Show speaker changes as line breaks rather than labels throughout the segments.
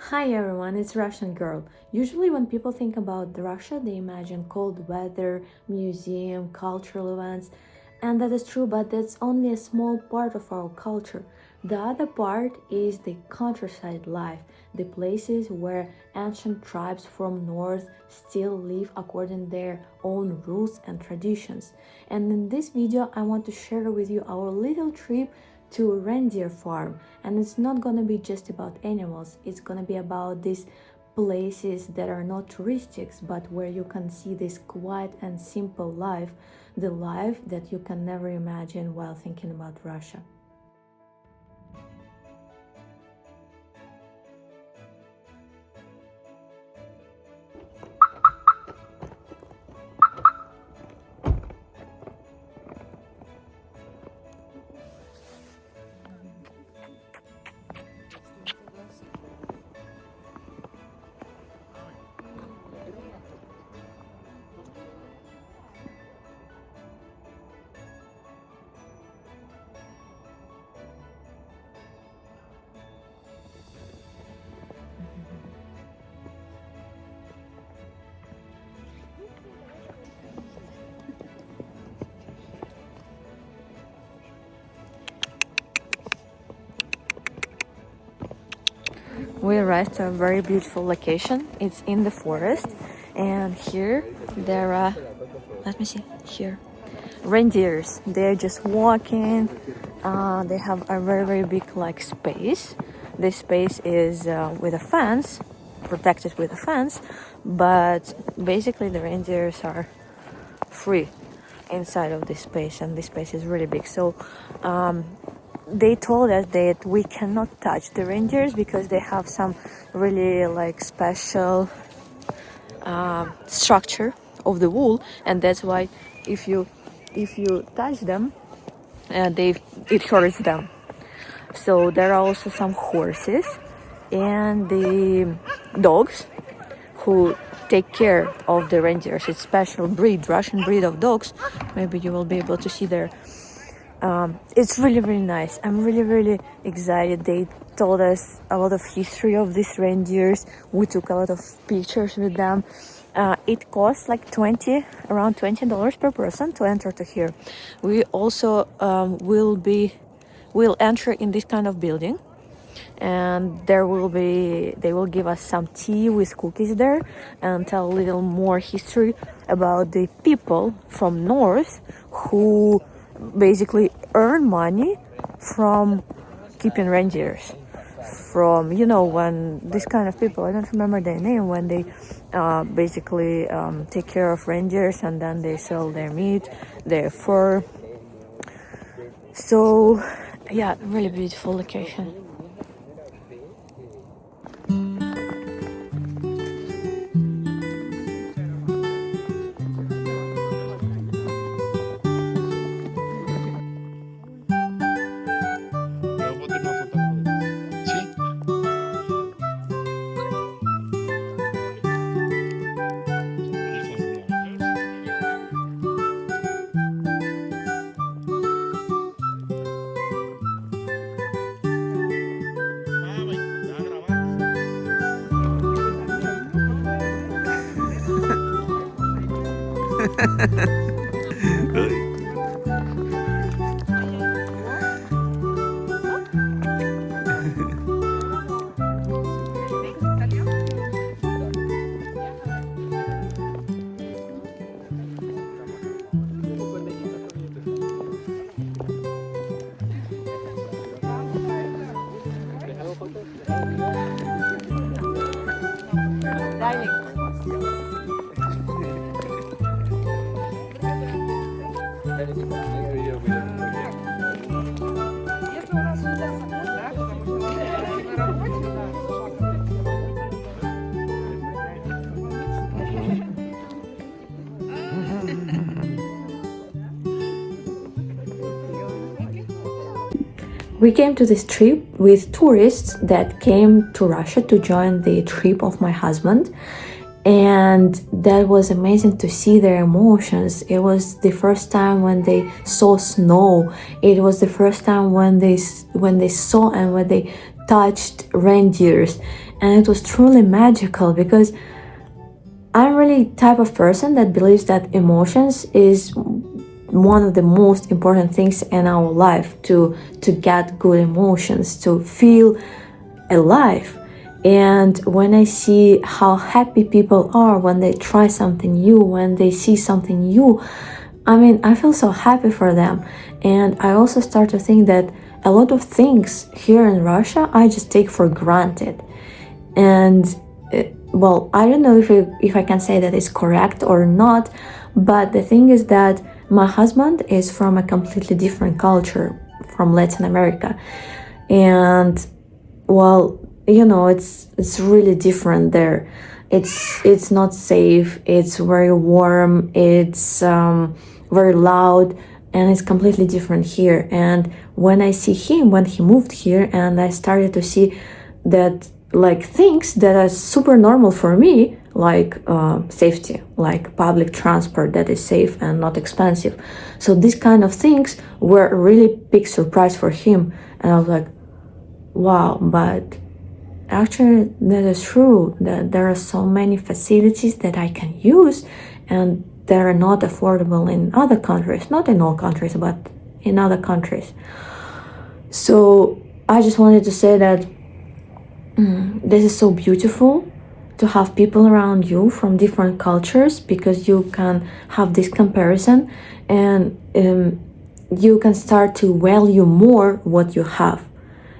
Hi everyone, it's Russian Girl. Usually when people think about Russia, they imagine cold weather, museum, cultural events, and that is true, but that's only a small part of our culture. The other part is the countryside life, the places where ancient tribes from north still live according to their own rules and traditions. And in this video, I want to share with you our little trip to reindeer farm, and it's not gonna be just about animals, it's gonna be about these places that are not touristic but where you can see this quiet and simple life, the life that you can never imagine while thinking about Russia. We arrived at a very beautiful location. It's in the forest, and here there are, let me see, here, reindeers. They're just walking. They have a very big space. This space is with a fence, protected with a fence, but basically the reindeers are free inside of this space, and this space is really big. So they told us that we cannot touch the reindeers because they have some really special structure of the wool, and that's why if you touch them, it hurts them. So there are also some horses and the dogs who take care of the reindeers. It's special breed, Russian breed of dogs. Maybe you will be able to see there. It's really nice. I'm really excited. They told us a lot of history of these reindeers. We took a lot of pictures with them. It costs around $20 per person to enter to here. We also will enter in this kind of building, and they will give us some tea with cookies there and tell a little more history about the people from north who basically earn money from keeping reindeers. From when this kind of people, I don't remember their name, when they basically take care of reindeers and then they sell their meat, their fur. So yeah, really beautiful location. We came to this trip with tourists that came to Russia to join the trip of my husband, and that was amazing to see their emotions. It was the first time when they saw snow. It was the first time when they saw and when they touched reindeers, And it was truly magical because I'm really type of person that believes that emotions is one of the most important things in our life, to get good emotions, to feel alive. And when I see how happy people are when they try something new, when they see something new, I mean, I feel so happy for them. And I also start to think that a lot of things here in Russia I just take for granted. And well, I don't know if I can say that it's correct or not, but the thing is that my husband is from a completely different culture, from Latin America. And well, it's really different there. It's not safe, it's very warm, it's very loud, and it's completely different here. And when I see him, when he moved here, and I started to see that, like, things that are super normal for me, like safety, like public transport that is safe and not expensive, so these kind of things were a really big surprise for him. And I was like, wow, but actually that is true, that there are so many facilities that I can use and that are not affordable in other countries, not in all countries, but in other countries. So I just wanted to say that this is so beautiful to have people around you from different cultures, because you can have this comparison, and you can start to value more what you have.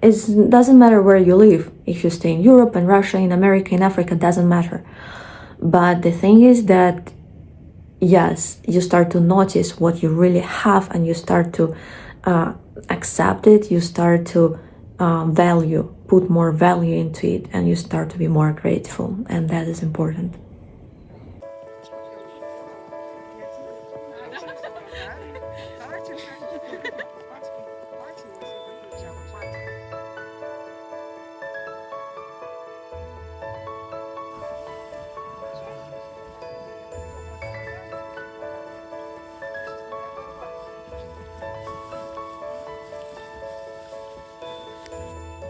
It doesn't matter where you live. If you stay in Europe, in Russia, in America, in Africa, doesn't matter. But the thing is that, yes, you start to notice what you really have, and you start to accept it. You start to put more value into it, and you start to be more grateful, and that is important.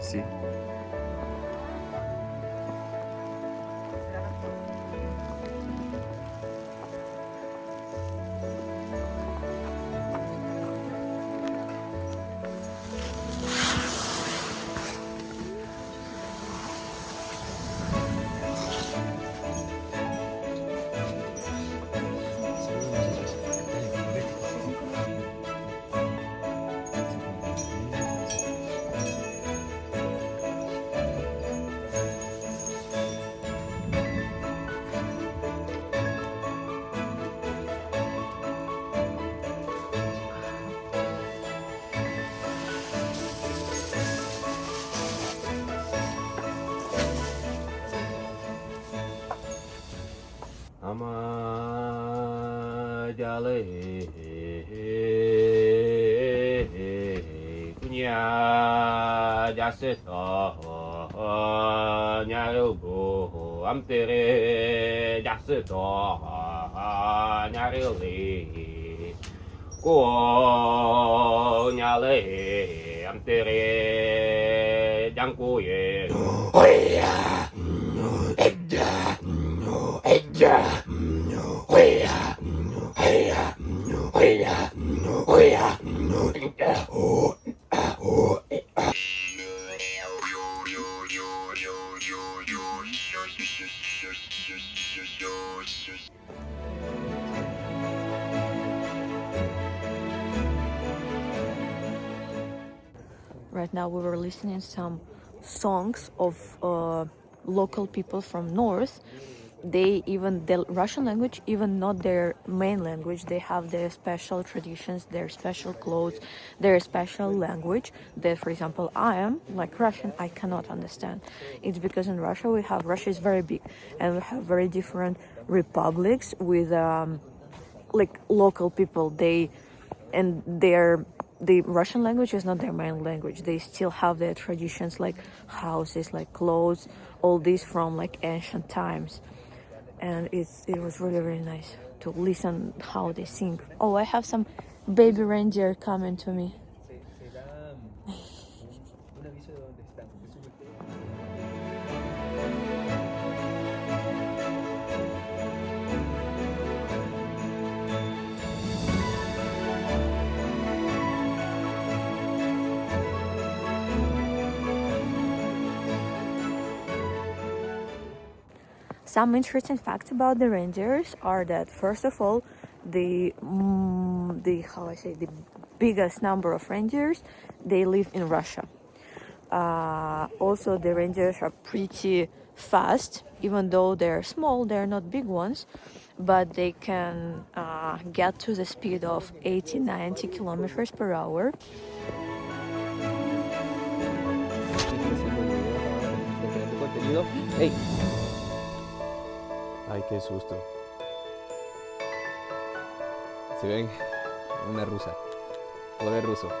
Sì. Amajale kunya jaseto nyarubu amtere jaseto nyarili ko nyale amtere jangkuye oya edja edja oya oya oya oya
Right now we were listening some songs of local people from north. They even, the Russian language, even not their main language, they have their special traditions, their special clothes, their special language that, for example, I am like Russian, I cannot understand. It's because in Russia is very big, and we have very different republics with like local people. The Russian language is not their main language. They still have their traditions, like houses, like clothes, all this from like ancient times. And it was really, really nice to listen how they sing. Oh, I have some baby reindeer coming to me. Some interesting facts about the reindeers are that, first of all, the biggest number of reindeers, they live in Russia. Also, the reindeers are pretty fast, even though they're small, they're not big ones, but they can get to the speed of 80-90 kilometers per hour.
¡Ey! Ay, qué susto. Si ven, una rusa. Poder ruso.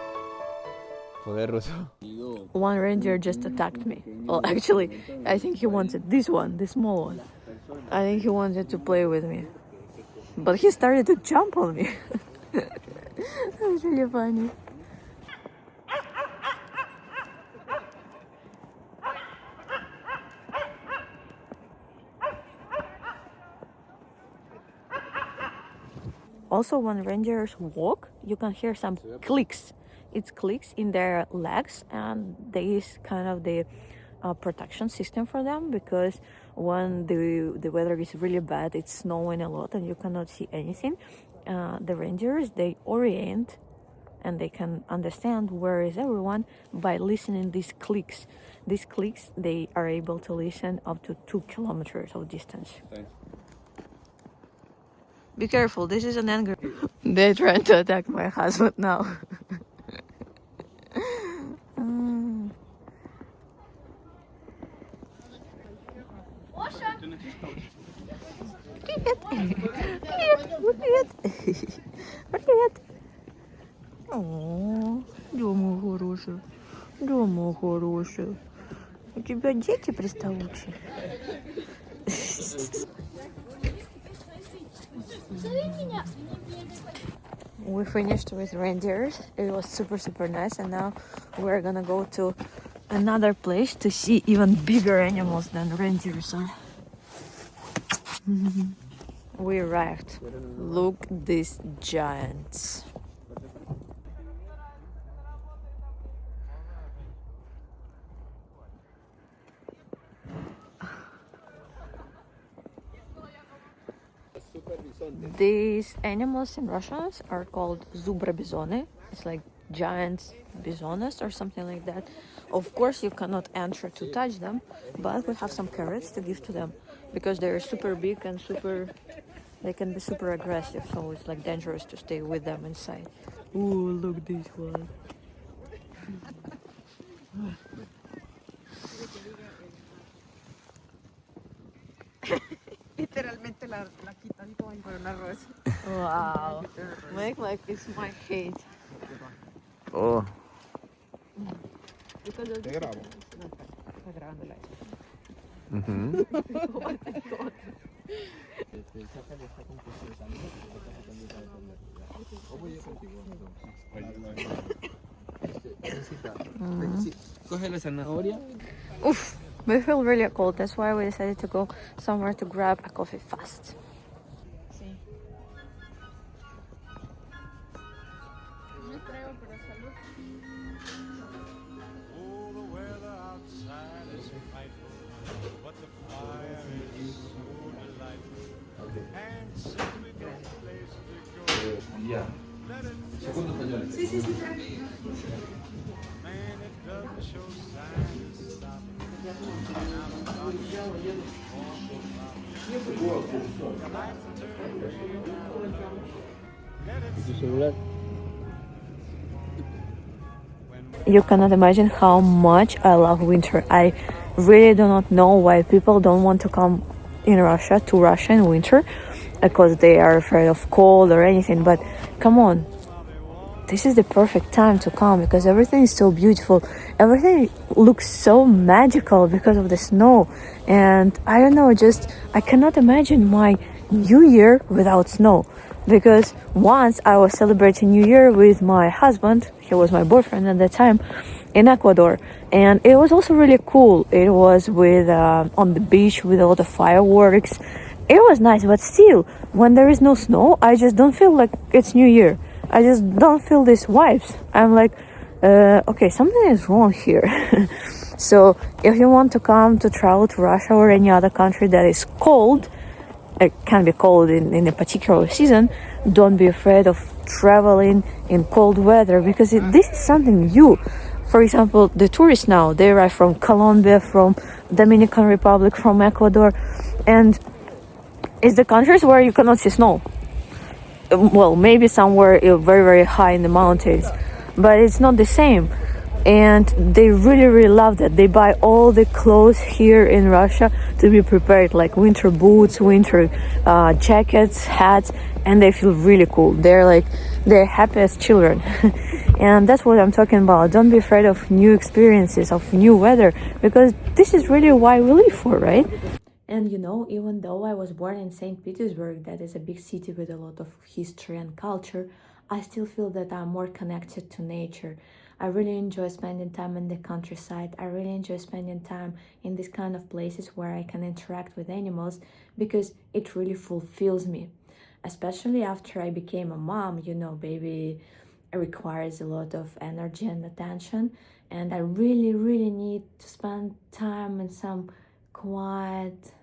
Poder ruso.
One reindeer just attacked me. Well, actually, I think he wanted this one, the small one. I think he wanted to play with me. But he started to jump on me. That was really funny. Also, when reindeers walk, you can hear some clicks. It's clicks in their legs, and there is kind of the protection system for them, because when the weather is really bad, it's snowing a lot and you cannot see anything, the reindeers, they orient and they can understand where is everyone by listening these clicks. These clicks, they are able to listen up to 2 kilometers of distance.
Thanks.
Be careful, this is an anger. They're trying to attack my husband now. Привет! Привет! Привет! Привет! О, да, мой хороший. Да, мой хороший. У тебя дети приставучие. We finished with reindeers. It was super nice, and now we're gonna go to another place to see even bigger animals than reindeers are. We arrived. Look these giants. These animals in Russian are called zubra-bizony. It's like giant bisones or something like that. Of course, you cannot enter to touch them, but we have some carrots to give to them because they're super big and they can be super aggressive, so it's like dangerous to stay with them inside. Ooh, look this one.
Literalmente la quitan como si fuera un arroz.
Wow. Make like it's my hate.
Oh.
Because of
Te grabo. Está grabando la
Coge la zanahoria.
Oof, we feel really cold. That's why we decided to go somewhere to grab a coffee fast.
Oh, the weather outside is frightful, but the fire is so delightful. And since we got a place to go,
Ya.
let it
Secondo stagione.
man, it doesn't show signs of stopping. And I'm not sure the lights turn green out. Let it
Tu celular.
You cannot imagine how much I love winter. I really do not know why people don't want to come to Russia in winter, because they are afraid of cold or anything. But come on, this is the perfect time to come because everything is so beautiful. Everything looks so magical because of the snow. And I don't know, I cannot imagine my New Year without snow. Because once I was celebrating New Year with my husband, he was my boyfriend at the time, in Ecuador. And it was also really cool. It was on the beach with a lot of fireworks. It was nice, but still, when there is no snow, I just don't feel like it's New Year. I just don't feel these vibes. I'm like, okay, something is wrong here. So if you want to come to travel to Russia or any other country that is cold, it can be cold in a particular season, don't be afraid of traveling in cold weather, because this is something new. For example, the tourists now, they arrive from Colombia, from Dominican Republic, from Ecuador, and it's the countries where you cannot see snow. Well, maybe somewhere very, very high in the mountains, but it's not the same. And they really, really love that. They buy all the clothes here in Russia to be prepared, like winter boots, winter jackets, hats, and they feel really cool. They're happy as children. And that's what I'm talking about. Don't be afraid of new experiences, of new weather, because this is really why we live for, right? And even though I was born in St. Petersburg, that is a big city with a lot of history and culture, I still feel that I'm more connected to nature. I really enjoy spending time in the countryside. I really enjoy spending time in these kind of places where I can interact with animals, because it really fulfills me. Especially after I became a mom, baby requires a lot of energy and attention. And I really, really need to spend time in some quiet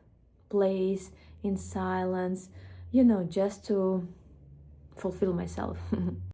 place, in silence, just to fulfill myself.